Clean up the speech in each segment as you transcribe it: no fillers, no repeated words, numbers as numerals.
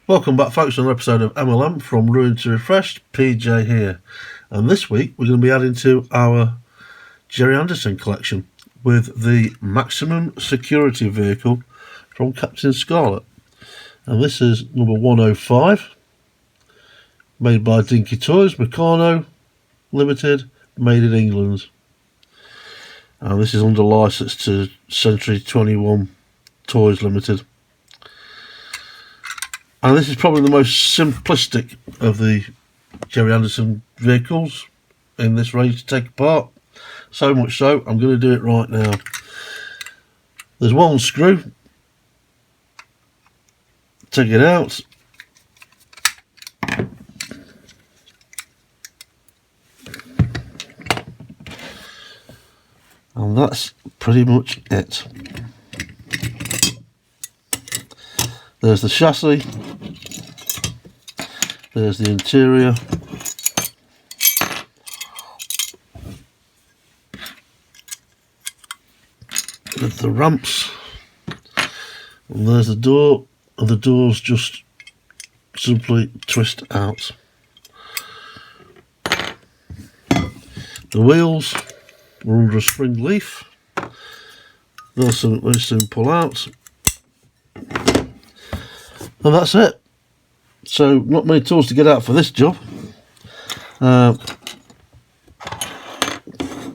Welcome back, folks, to another episode of MLM from Ruined to Refreshed. PJ here, and this week we're going to be adding to our Gerry Anderson collection with the maximum security vehicle from Captain Scarlet, and this is number 105, made by Dinky Toys, Meccano Ltd, made in England, and this is under license to Century 21 Toys Limited. And this is probably the most simplistic of the Gerry Anderson vehicles in this range to take apart. So much so, I'm going to do it right now. There's one screw. Take it out. And that's pretty much it. There's the chassis. There's the interior. There's the ramps. And there's the door. And the doors just simply twist out. The wheels are under a spring leaf. They'll soon pull out. And that's it. So not many tools to get out for this job.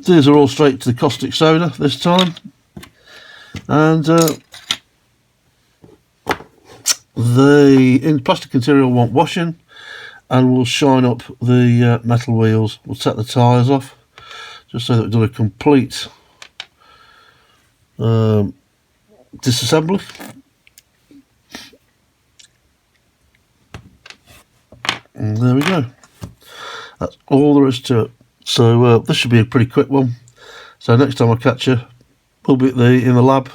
These are all straight to the caustic soda this time, and the plastic interior will want washing, and we'll shine up the metal wheels. We'll take the tyres off just so that we've done a complete disassembly. And there we go. That's all there is to it. So this should be a pretty quick one. So next time I catch you, we'll be in the lab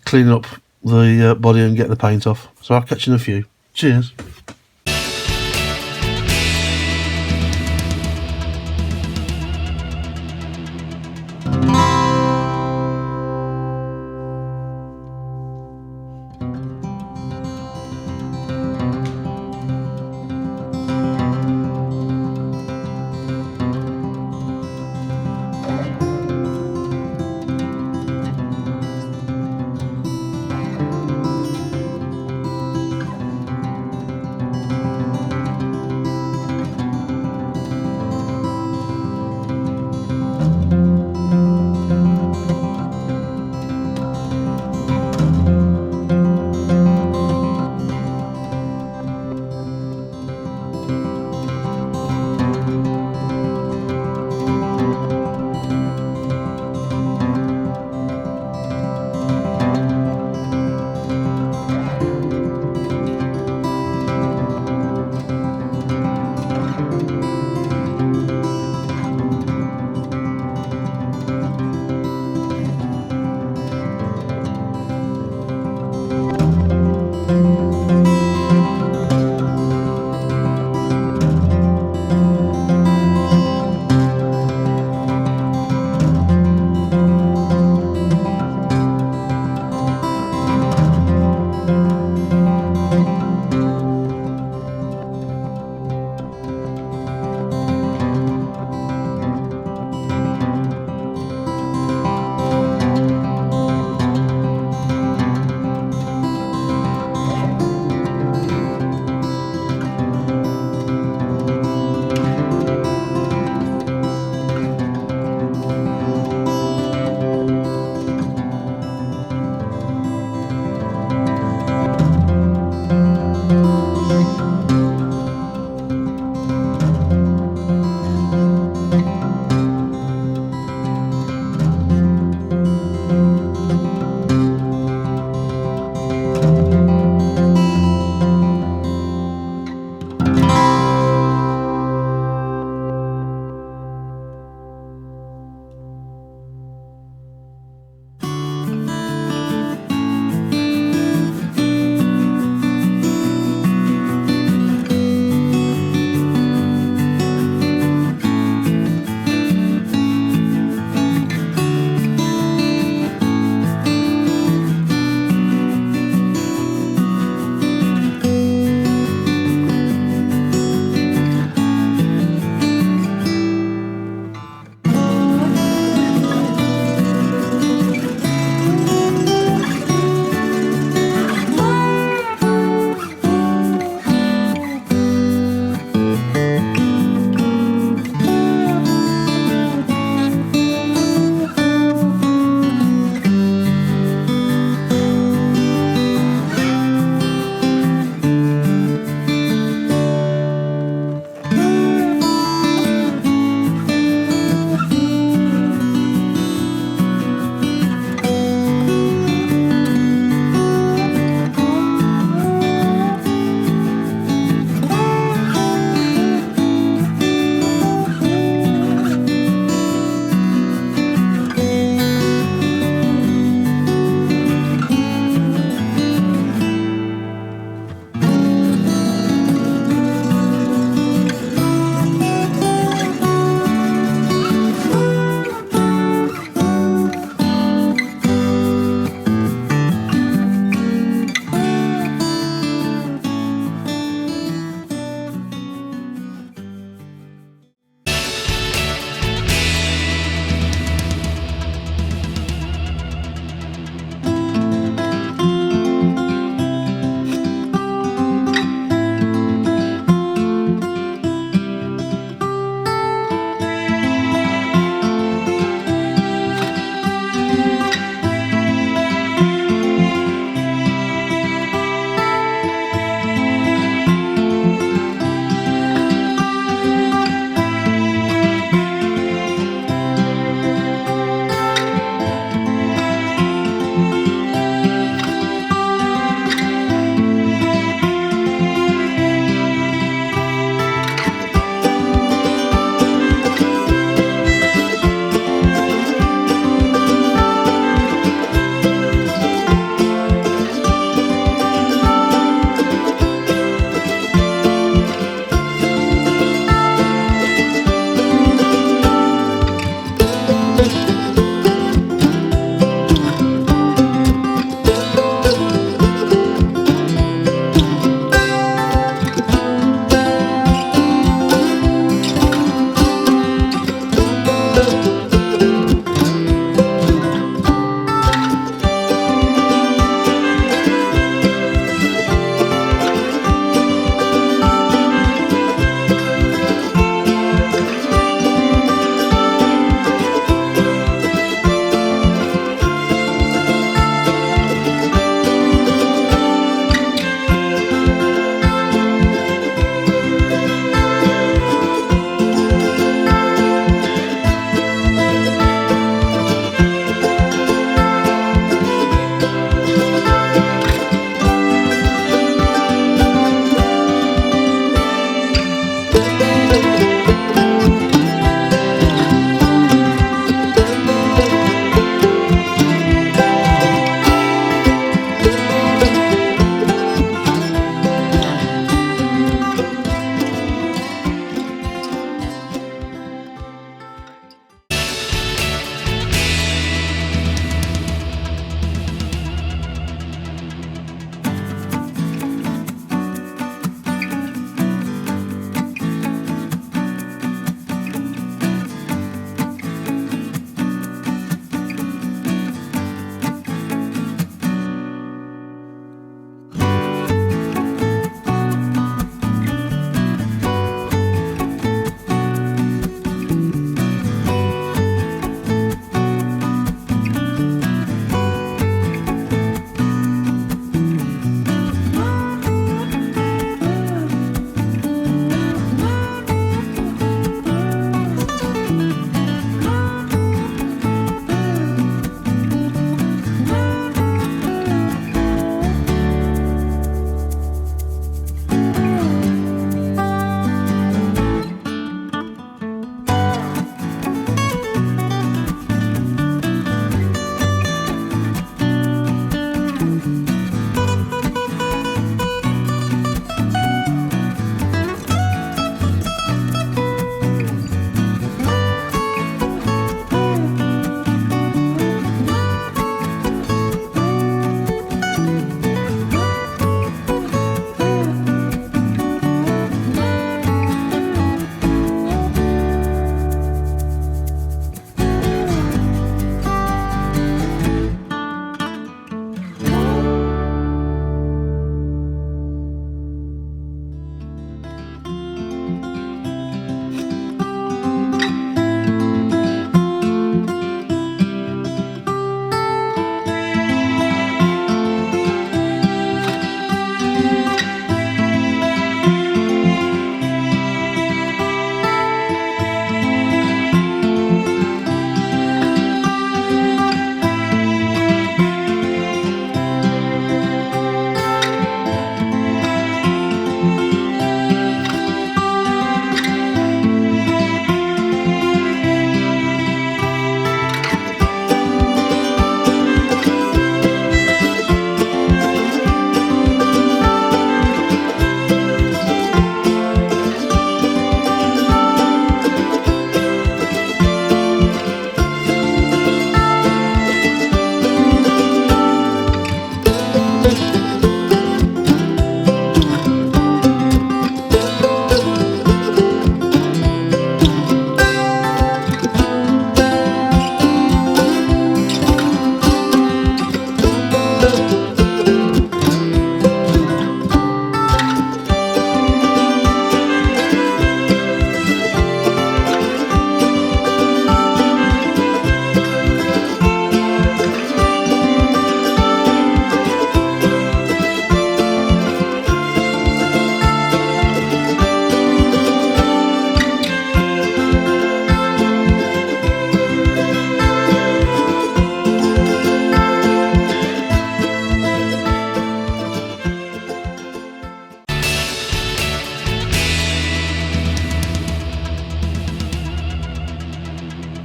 cleaning up the body and getting the paint off. So I'll catch you in a few. Cheers.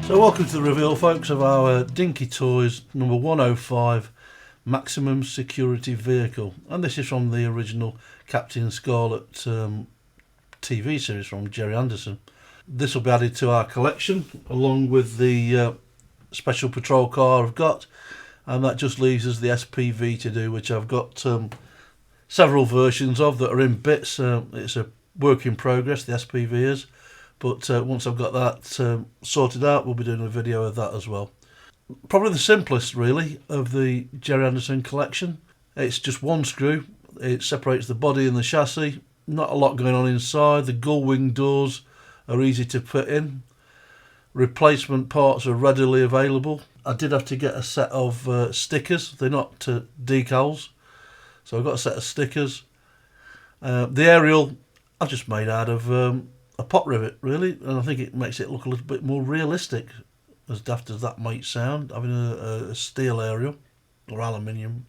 So welcome to the reveal, folks, of our Dinky Toys number 105 Maximum Security Vehicle, and this is from the original Captain Scarlet TV series from Gerry Anderson. This will be added to our collection along with the special patrol car I've got, and that just leaves us the SPV to do, which I've got several versions of that are in bits. It's a work in progress, the SPV is. But once I've got that sorted out, we'll be doing a video of that as well. Probably the simplest, really, of the Gerry Anderson collection. It's just one screw. It separates the body and the chassis. Not a lot going on inside. The gull wing doors are easy to put in. Replacement parts are readily available. I did have to get a set of stickers. They're not decals. So I've got a set of stickers. The aerial I've just made out of a pot rivet, really, and I think it makes it look a little bit more realistic, as daft as that might sound, having a steel aerial or aluminium,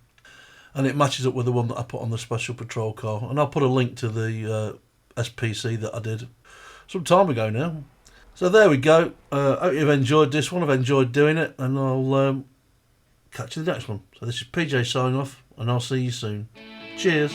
and it matches up with the one that I put on the special patrol car, and I'll put a link to the SPC that I did some time ago now. So there we go. Hope you've enjoyed this one. I've enjoyed doing it, and I'll catch you in the next one. So this is PJ signing off, and I'll see you soon. Cheers.